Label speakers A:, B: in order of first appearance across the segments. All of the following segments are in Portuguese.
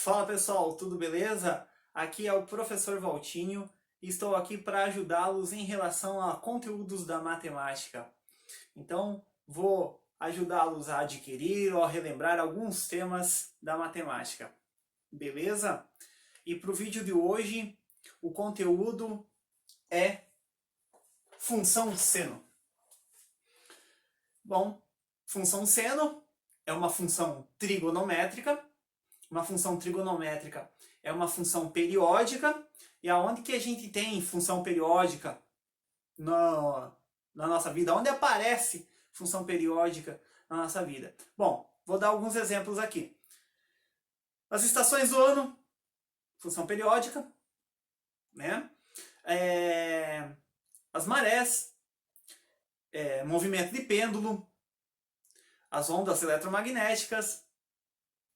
A: Fala pessoal, tudo beleza? Aqui é o professor Valtinho e estou aqui para ajudá-los em relação a conteúdos da matemática. Então, vou ajudá-los a adquirir ou a relembrar alguns temas da matemática, beleza? E para o vídeo de hoje, o conteúdo é função seno. Bom, função seno é uma função trigonométrica. Uma função trigonométrica é uma função periódica. E aonde que a gente tem função periódica na nossa vida? Onde aparece função periódica na nossa vida? Bom, vou dar alguns exemplos aqui. As estações do ano, função periódica, né? As marés, movimento de pêndulo, as ondas eletromagnéticas,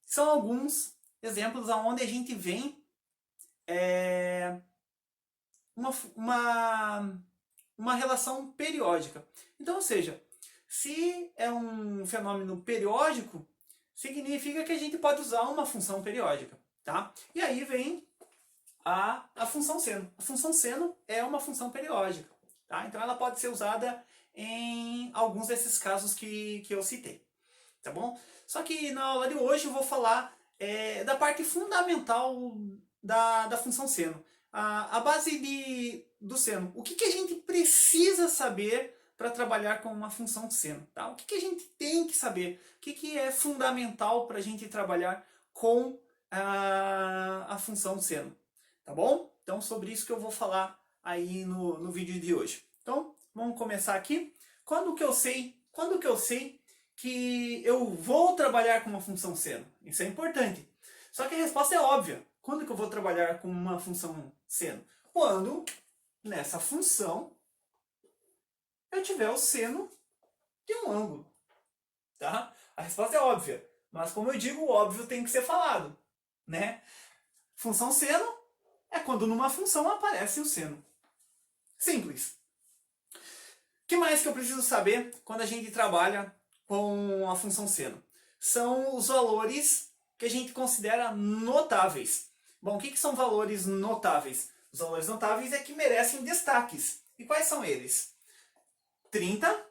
A: são alguns exemplos onde a gente vem uma relação periódica. Então, ou seja, se é um fenômeno periódico, significa que a gente pode usar uma função periódica. Tá? E aí vem a função seno. A função seno é uma função periódica. Tá? Então ela pode ser usada em alguns desses casos que eu citei. Tá bom? Só que na aula de hoje eu vou falar da parte fundamental da função seno. A base do seno. O que a gente precisa saber para trabalhar com uma função seno? Tá? O que a gente tem que saber? O que é fundamental para a gente trabalhar com a função seno? Tá bom? Então sobre isso que eu vou falar aí no vídeo de hoje. Então vamos começar aqui. Quando que eu sei que eu vou trabalhar com uma função seno? Isso é importante. Só que a resposta é óbvia. Quando que eu vou trabalhar com uma função seno? Quando nessa função eu tiver o seno de um ângulo. Tá? A resposta é óbvia. Mas como eu digo, o óbvio tem que ser falado. Né? Função seno é quando numa função aparece o seno. Simples. O que mais que eu preciso saber quando a gente trabalha com a função seno? São os valores que a gente considera notáveis. Bom, o que são valores notáveis? Os valores notáveis é que merecem destaques. E quais são eles? 30,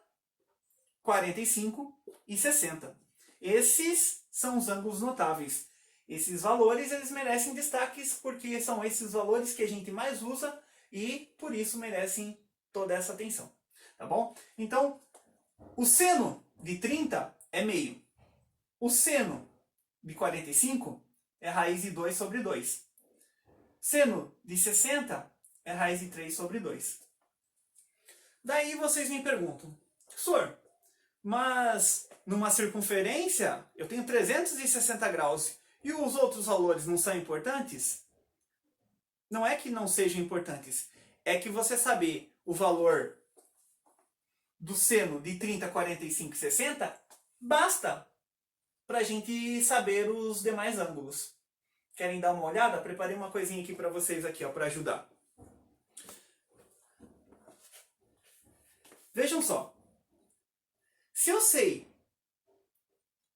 A: 45 e 60. Esses são os ângulos notáveis. Esses valores eles merecem destaques porque são esses valores que a gente mais usa e por isso merecem toda essa atenção. Tá bom? Então, o seno de 30 é meio. O seno de 45 é raiz de 2 sobre 2. Seno de 60 é raiz de 3 sobre 2. Daí vocês me perguntam, professor, mas numa circunferência eu tenho 360 graus e os outros valores não são importantes? Não é que não sejam importantes, é que você saber o valor do seno de 30, 45 e 60 basta para a gente saber os demais ângulos. Querem dar uma olhada? Preparei uma coisinha aqui para vocês aqui, para ajudar. Vejam só. Se eu sei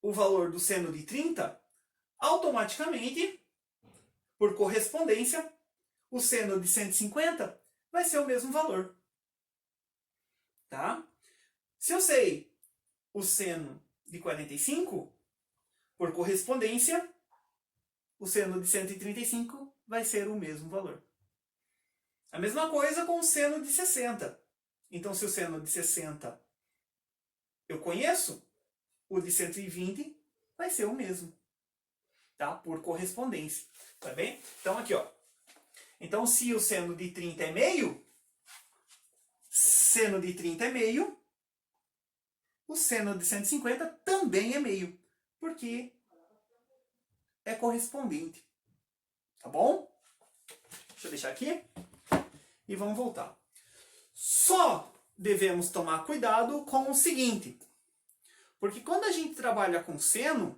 A: o valor do seno de 30, automaticamente, por correspondência, o seno de 150 vai ser o mesmo valor. Tá? Se eu sei o seno de 45, por correspondência, o seno de 135 vai ser o mesmo valor. A mesma coisa com o seno de 60. Então, se o seno de 60 eu conheço, o de 120 vai ser o mesmo. Tá? Por correspondência. Tá bem? Então, aqui, ó. Então, se o seno de 30 é meio, seno de 30 é meio, o seno de 150 também é meio, porque é correspondente. Tá bom? Deixa eu deixar aqui. E vamos voltar. Só devemos tomar cuidado com o seguinte. Porque quando a gente trabalha com seno,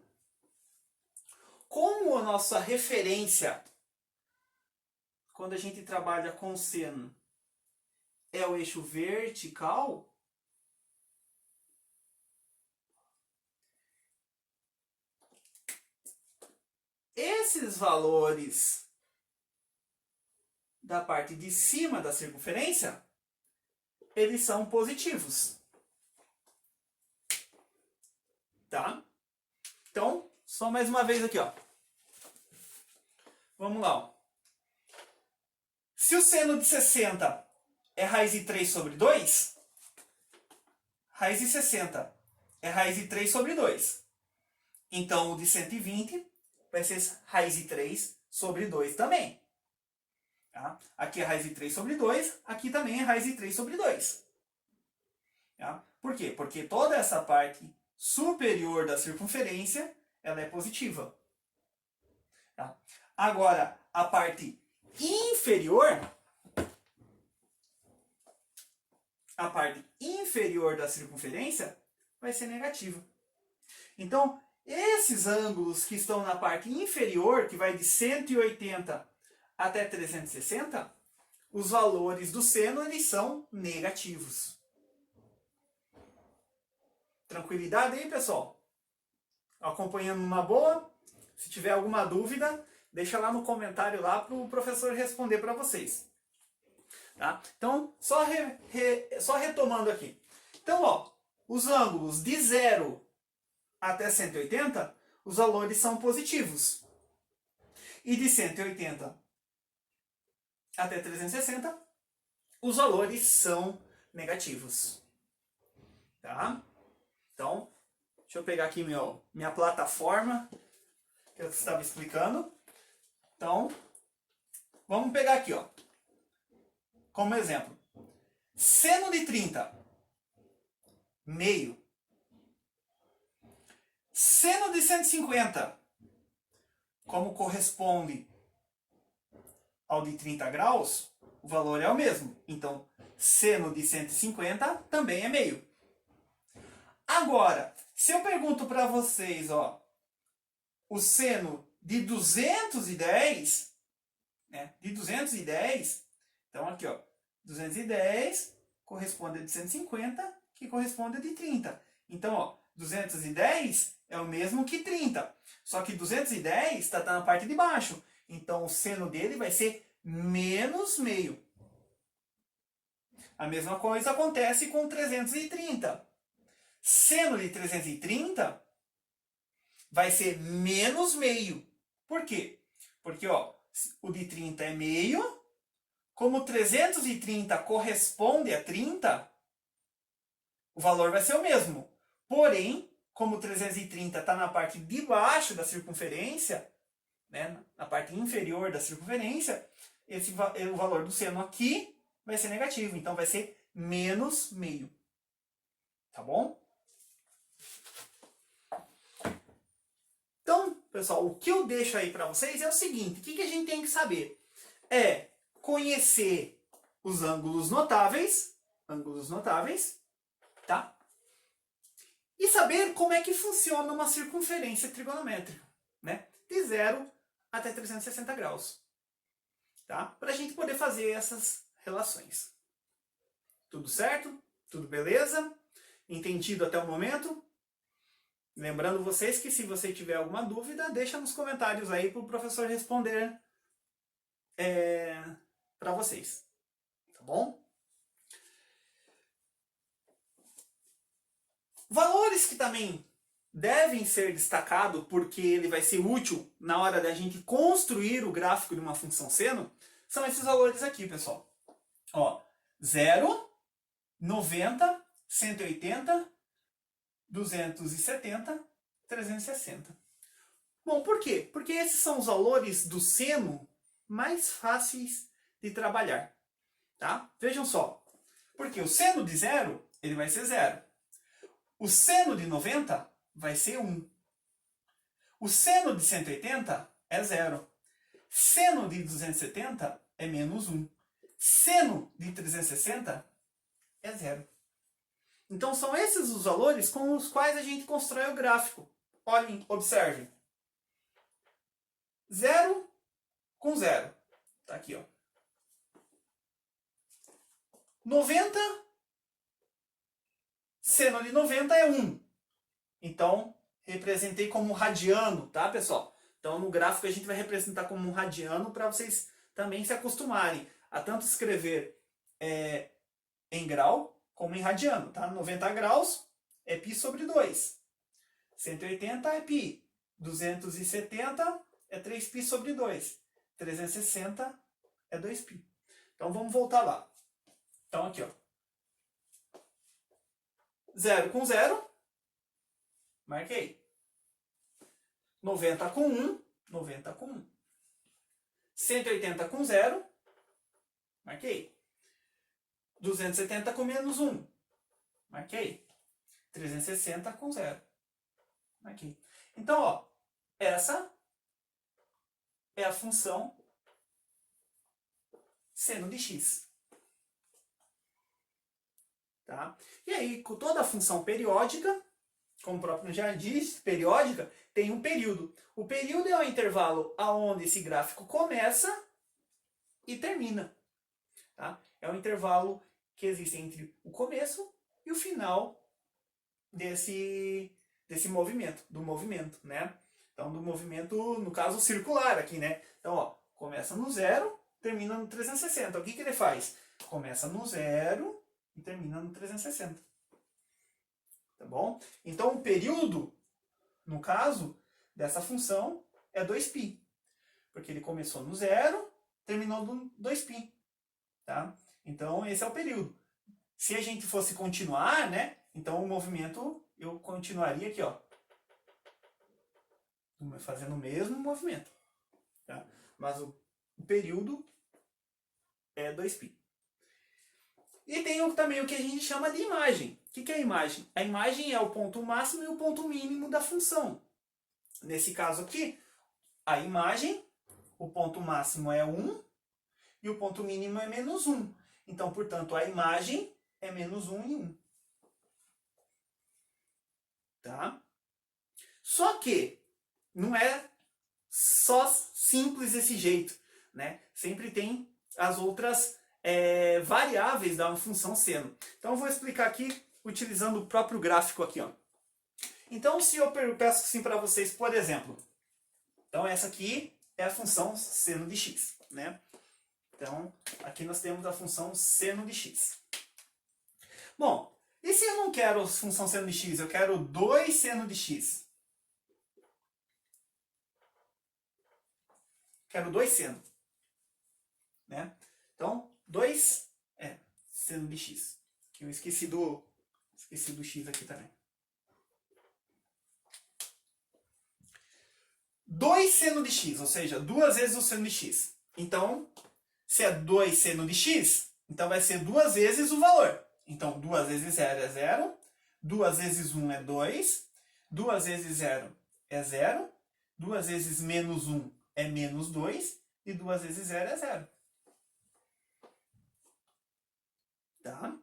A: como a nossa referência, quando a gente trabalha com seno, é o eixo vertical, esses valores da parte de cima da circunferência, eles são positivos. Tá? Então, só mais uma vez aqui, ó. Vamos lá, ó. Se o seno de 60 é raiz de 3 sobre 2, raiz de 60 é raiz de 3 sobre 2. Então, o de 120 vai ser raiz de 3 sobre 2 também. Tá? Aqui é raiz de 3 sobre 2, aqui também é raiz de 3 sobre 2. Tá? Por quê? Porque toda essa parte superior da circunferência, ela é positiva. Tá? Agora, a parte inferior, da circunferência vai ser negativa. Então, esses ângulos que estão na parte inferior, que vai de 180 até 360, os valores do seno eles são negativos. Tranquilidade aí, pessoal? Acompanhando numa boa? Se tiver alguma dúvida, deixa lá no comentário lá para o professor responder para vocês. Tá? Então, só retomando aqui. Então, ó, os ângulos de 0 até 180, os valores são positivos. E de 180 até 360, os valores são negativos. Tá? Então, deixa eu pegar aqui minha plataforma que eu estava explicando. Então, vamos pegar aqui, ó, como exemplo. Seno de 30, meio. Seno de 150, como corresponde ao de 30 graus, o valor é o mesmo. Então, seno de 150 também é meio. Agora, se eu pergunto para vocês, ó, o seno de 210, né, então aqui, ó, 210 corresponde a de 150, que corresponde a de 30. Então, ó, 210 é o mesmo que 30, só que 210 está na parte de baixo. Então, o seno dele vai ser menos meio. A mesma coisa acontece com 330. Seno de 330 vai ser menos meio. Por quê? Porque, ó, o de 30 é meio. Como 330 corresponde a 30, o valor vai ser o mesmo. Porém, como 330 está na parte de baixo da circunferência, né, na parte inferior da circunferência, o valor do seno aqui vai ser negativo. Então, vai ser menos meio. Tá bom? Então, pessoal, o que eu deixo aí para vocês é o seguinte. O que a gente tem que saber? É conhecer os ângulos notáveis, tá? E saber como é que funciona uma circunferência trigonométrica, né? De 0 até 360 graus, tá? Para a gente poder fazer essas relações. Tudo certo? Tudo beleza? Entendido até o momento? Lembrando vocês que se você tiver alguma dúvida, deixa nos comentários aí para o professor responder para vocês. Tá bom? Valores que também devem ser destacados porque ele vai ser útil na hora da gente construir o gráfico de uma função seno, são esses valores aqui, pessoal. Ó, 0, 90, 180, 270, 360. Bom, por quê? Porque esses são os valores do seno mais fáceis de trabalhar. Tá? Vejam só. Porque o seno de 0, ele vai ser 0. O seno de 90 vai ser 1. O seno de 180 é 0. Seno de 270 é menos 1. Seno de 360 é 0. Então, são esses os valores com os quais a gente constrói o gráfico. Olhem, observem. 0 com 0. Tá aqui, ó. 90, seno de 90 é 1. Então, representei como radiano, tá, pessoal? Então, no gráfico a gente vai representar como um radiano para vocês também se acostumarem a tanto escrever em grau como em radiano. Tá? 90 graus é π sobre 2. 180 é π. 270 é 3π sobre 2. 360 é 2π. Então, vamos voltar lá. Então, aqui, ó. 0 com 0. Marquei. 90 com 1. 90 com 1. 180 com 0. Marquei. 270 com menos 1. Marquei. 360 com 0. Marquei. Então, ó, essa é a função seno de x. Tá? E aí, com toda a função periódica, como o próprio nome já diz, periódica, tem um período. O período é o intervalo aonde esse gráfico começa e termina. Tá? É o intervalo que existe entre o começo e o final desse movimento, do movimento, né? Então, do movimento, no caso, circular aqui, né? Então, ó, começa no 0, termina no 360. O que ele faz? Começa no 0 e termina no 360. Tá bom? Então, o período, no caso, dessa função é 2π. Porque ele começou no 0, terminou no 2π. Tá? Então, esse é o período. Se a gente fosse continuar, né? Então, o movimento, eu continuaria aqui, ó. Fazendo o mesmo movimento. Tá? Mas o período é 2π. E tem também o que a gente chama de imagem. O que é a imagem? A imagem é o ponto máximo e o ponto mínimo da função. Nesse caso aqui, a imagem, o ponto máximo é 1 e o ponto mínimo é menos 1. Então, portanto, a imagem é menos 1 e 1. Tá? Só que não é só simples desse jeito, né? Sempre tem as outras variáveis da função seno. Então eu vou explicar aqui utilizando o próprio gráfico aqui, ó. Então se eu peço assim para vocês, por exemplo, então essa aqui é a função seno de x, né? Então aqui nós temos a função seno de x. Bom, e se eu não quero função seno de x, eu quero 2 seno de x? Quero 2 seno, né? Então, 2 seno de x. Que eu esqueci do x aqui também. 2 seno de x, ou seja, 2 vezes o seno de x. Então, se é 2 seno de x, então vai ser 2 vezes o valor. Então, 2 vezes 0 é 0, 2 vezes 1 é 2, 2 vezes 0 é 0, 2 vezes menos 1 é menos 2, e 2 vezes 0 é 0. Tá?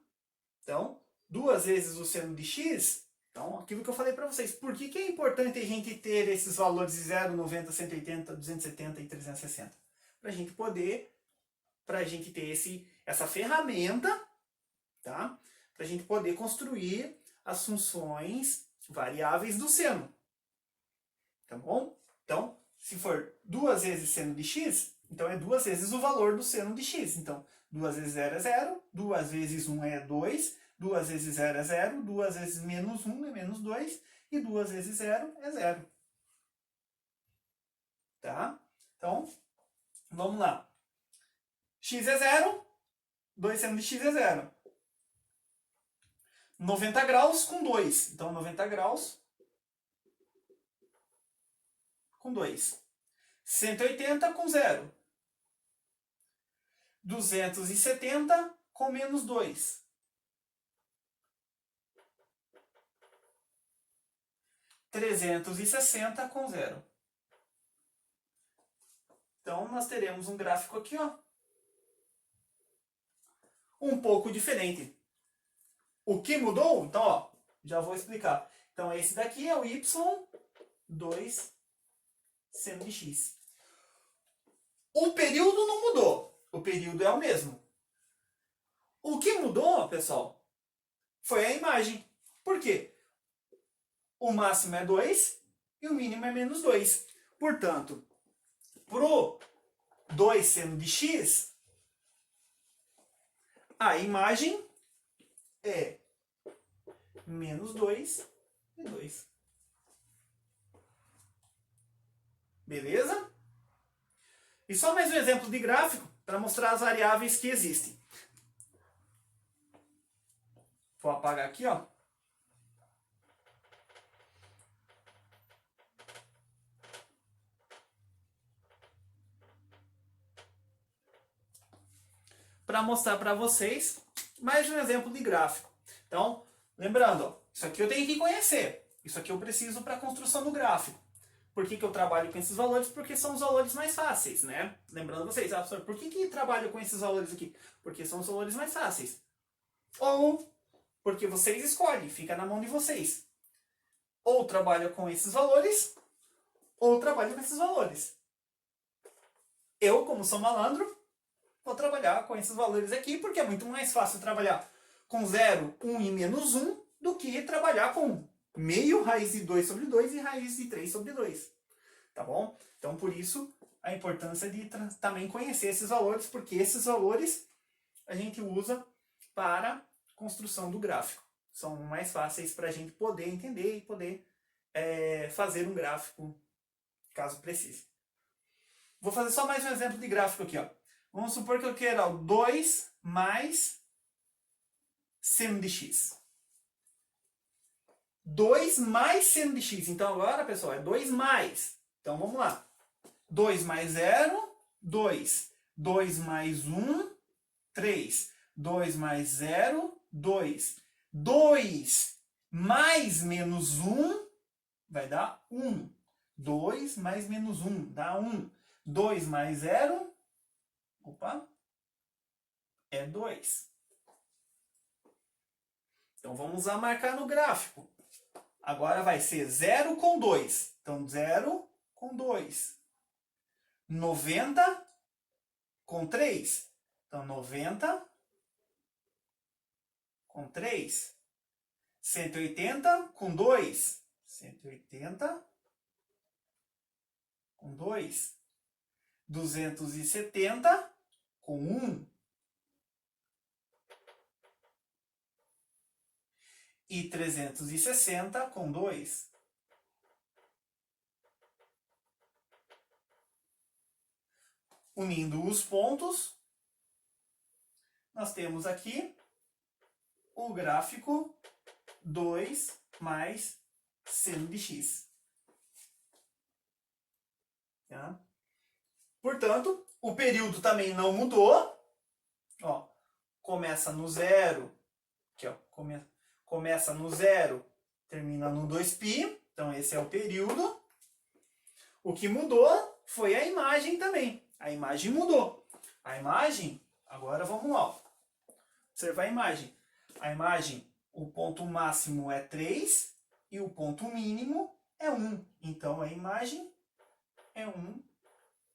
A: Então, 2 vezes o seno de x, então, aquilo que eu falei para vocês. Por que é importante a gente ter esses valores de 0, 90, 180, 270 e 360? Para a gente ter essa ferramenta, tá? Para a gente poder construir as funções variáveis do seno. Tá bom? Então, se for 2 vezes seno de x, então é 2 vezes o valor do seno de x. Então, 2 vezes 0 é 0, 2 vezes 1 é 2, 2 vezes 0 é 0, 2 vezes menos 1 é menos 2, e 2 vezes 0 é 0. Tá? Então, vamos lá. X é 0, 2 seno de x é 0. 90 graus com 2. Então, 90 graus com 2. 180 com 0. 270 com menos 2. 360 com 0. Então, nós teremos um gráfico aqui, ó, um pouco diferente. O que mudou? Então, ó, já vou explicar. Então, esse daqui é o y2 seno de x. O período não mudou. O período é o mesmo. O que mudou, pessoal, foi a imagem. Por quê? O máximo é 2 e o mínimo é menos 2. Portanto, pro 2 seno de x, a imagem é menos 2 e 2. Beleza? E só mais um exemplo de gráfico para mostrar as variáveis que existem. Vou apagar aqui, ó. Para mostrar para vocês mais um exemplo de gráfico. Então, lembrando, ó, isso aqui eu tenho que conhecer. Isso aqui eu preciso para a construção do gráfico. Por que eu trabalho com esses valores? Porque são os valores mais fáceis, né? Lembrando vocês, professor, por que trabalho com esses valores aqui? Porque são os valores mais fáceis. Ou porque vocês escolhem, fica na mão de vocês. Ou trabalho com esses valores, ou trabalho com esses valores. Eu, como sou malandro, vou trabalhar com esses valores aqui, porque é muito mais fácil trabalhar com 0, 1 e menos 1 do que trabalhar com meio raiz de 2 sobre 2 e raiz de 3 sobre 2. Tá bom? Então, por isso, a importância de também conhecer esses valores, porque esses valores a gente usa para construção do gráfico. São mais fáceis para a gente poder entender e poder fazer um gráfico, caso precise. Vou fazer só mais um exemplo de gráfico aqui, ó. Vamos supor que eu queira 2 mais seno de x. 2 mais seno de x. Então agora, pessoal, é 2 mais. Então vamos lá. 2 mais 0, 2. 2 mais 1, 3. 2 mais 0, 2. 2 mais menos 1 vai dar 1. 2 mais menos 1 dá 1. 2 mais 0, opa, é 2. Então vamos lá marcar no gráfico. Agora vai ser 0 com 2. Então 0 com 2. 90 com 3. Então 90 com 3. 180 com 2. 180 com 2. 270 com 1. E 360 com 2. Unindo os pontos, nós temos aqui o gráfico 2 mais seno de x. Tá? Portanto, o período também não mudou. Ó, começa no 0, aqui, ó, começa no 0, termina no 2π. Então esse é o período. O que mudou foi a imagem também. A imagem mudou. A imagem, agora vamos lá. Ó. Observar a imagem. A imagem, o ponto máximo é 3 e o ponto mínimo é 1. Então a imagem é 1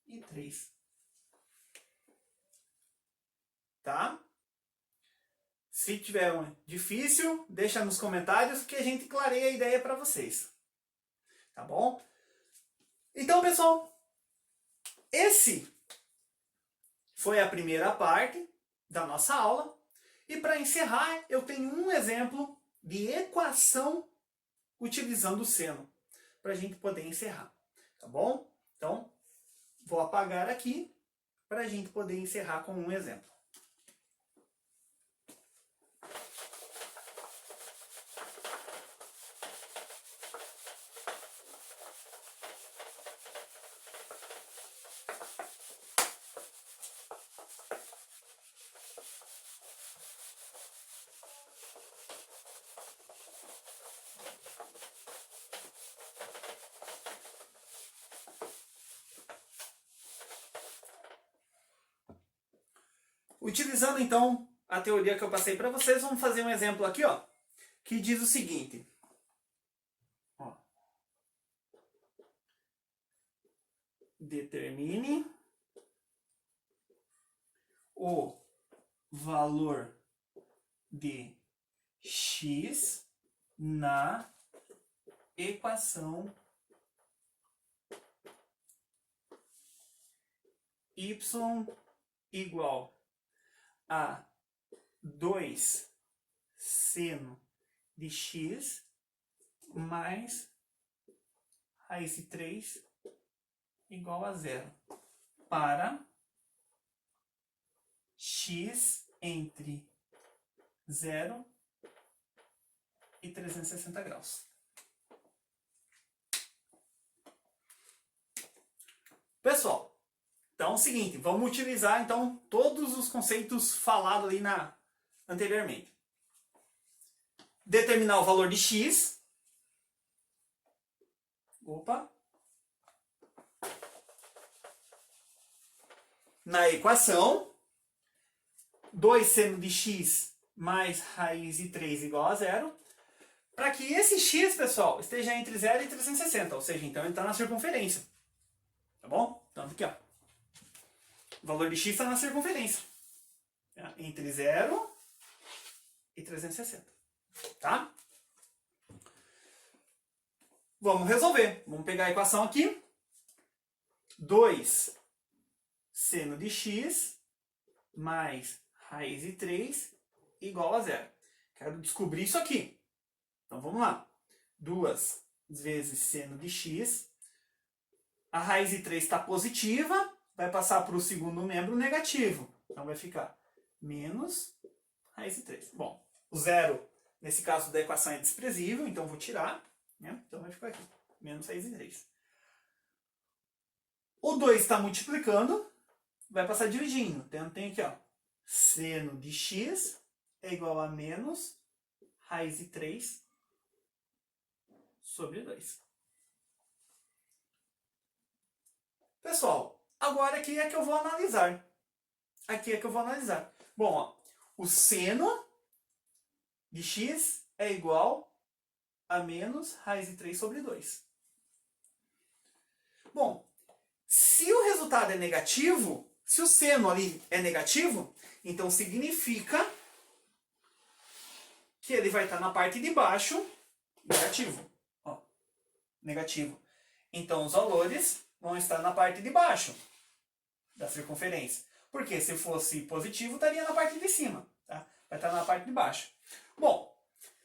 A: e 3. Tá? Se tiver difícil, deixa nos comentários que a gente clareia a ideia para vocês. Tá bom? Então, pessoal, esse foi a primeira parte da nossa aula. E para encerrar, eu tenho um exemplo de equação utilizando o seno, para a gente poder encerrar. Tá bom? Então, vou apagar aqui para a gente poder encerrar com um exemplo. Utilizando então a teoria que eu passei para vocês, vamos fazer um exemplo aqui, ó, que diz o seguinte. Ó, determine o valor de x na equação y igual a 2 seno de x mais raiz de 3 igual a 0 para x entre 0 e 360 graus. Pessoal, então é o seguinte, vamos utilizar então todos os conceitos falados ali anteriormente. Determinar o valor de x. Na equação, 2 seno de x mais raiz de 3 igual a 0, para que esse x, pessoal, esteja entre 0 e 360, ou seja, então ele está na circunferência. Tá bom? Então aqui, ó. O valor de x está na circunferência. Entre 0 e 360. Tá? Vamos resolver. Vamos pegar a equação aqui. 2 seno de x mais raiz de 3 igual a 0. Quero descobrir isso aqui. Então vamos lá. 2 vezes seno de x. A raiz de 3 está positiva, vai passar para o segundo membro negativo. Então vai ficar menos raiz de 3. Bom, o zero, nesse caso da equação, é desprezível, então vou tirar. Né? Então vai ficar aqui, menos raiz de 3. O 2 está multiplicando, vai passar dividindo. Então tem aqui, ó, seno de x é igual a menos raiz de 3 sobre 2. Pessoal, agora aqui é que eu vou analisar. Bom, ó, o seno de x é igual a menos raiz de 3 sobre 2. Bom, se o resultado é negativo, se o seno ali é negativo, então significa que ele vai estar na parte de baixo negativo. Ó, negativo. Então os valores vão estar na parte de baixo da circunferência. Porque se fosse positivo, estaria na parte de cima. Tá? Vai estar na parte de baixo. Bom,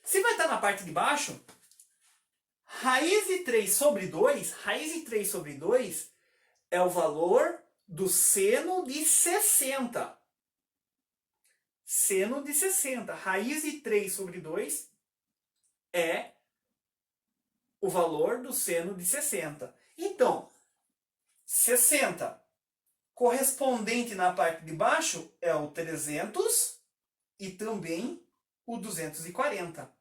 A: se vai estar na parte de baixo, raiz de 3 sobre 2, raiz de 3 sobre 2 é o valor do seno de 60. Seno de 60. Raiz de 3 sobre 2 é o valor do seno de 60. Então, 60 correspondente na parte de baixo é o 300 e também o 240.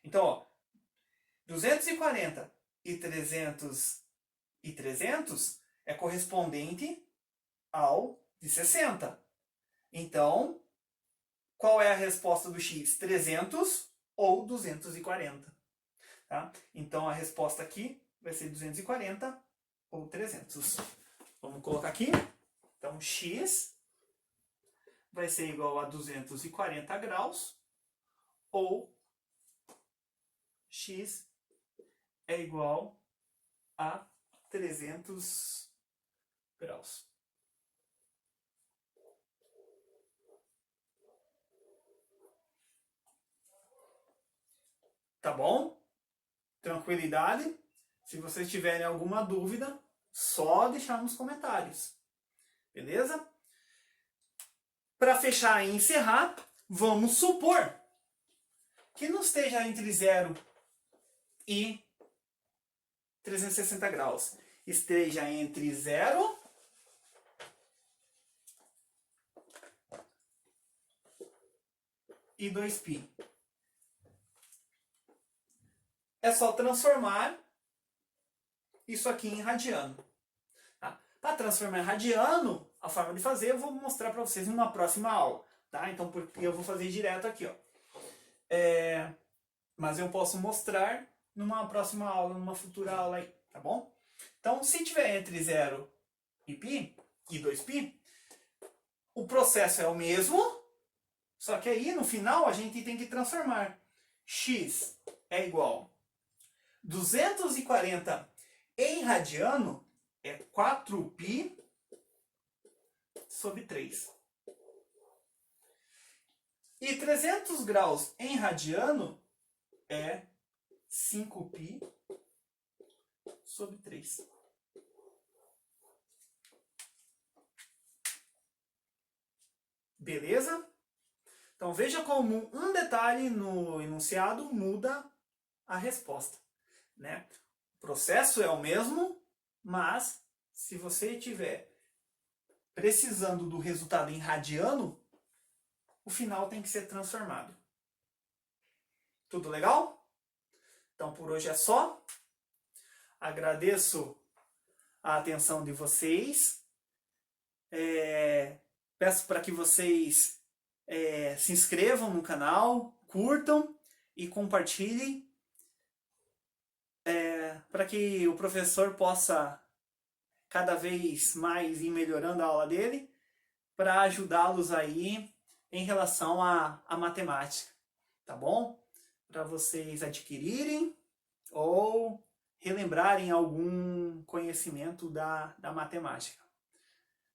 A: Então, ó, 240 e 300 é correspondente ao de 60. Então, qual é a resposta do x? 300 ou 240. Tá? Então, a resposta aqui vai ser 240 ou 300. Vamos colocar aqui. Então, x vai ser igual a 240 graus ou x é igual a 300 graus. Tá bom? Tranquilidade? Se vocês tiverem alguma dúvida, só deixar nos comentários. Beleza? Para fechar e encerrar, vamos supor que não esteja entre 0 e 360 graus. Esteja entre 0 e 2π. É só transformar isso aqui em radiano. Tá? Para transformar em radiano, a forma de fazer eu vou mostrar para vocês numa próxima aula. Tá? Então eu vou fazer direto aqui. Ó. Mas eu posso mostrar numa próxima aula, numa futura aula aí. Tá bom? Então, se tiver entre 0 e π, e 2π, o processo é o mesmo, só que aí no final a gente tem que transformar. X é igual 240 em radiano é 4π sobre 3. E 300 graus em radiano é 5π sobre 3. Beleza? Então veja como um detalhe no enunciado muda a resposta, né? O processo é o mesmo, mas se você estiver precisando do resultado em radiano, o final tem que ser transformado. Tudo legal? Então por hoje é só. Agradeço a atenção de vocês. Peço para que vocês se inscrevam no canal, curtam e compartilhem para que o professor possa cada vez mais ir melhorando a aula dele para ajudá-los aí em relação à matemática, tá bom? Para vocês adquirirem ou relembrarem algum conhecimento da matemática.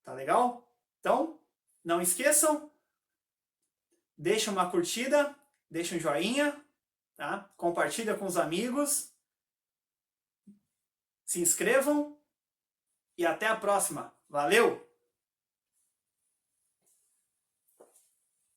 A: Tá legal? Então, não esqueçam, deixa uma curtida, deixa um joinha, tá? Compartilha com os amigos, se inscrevam e até a próxima. Valeu!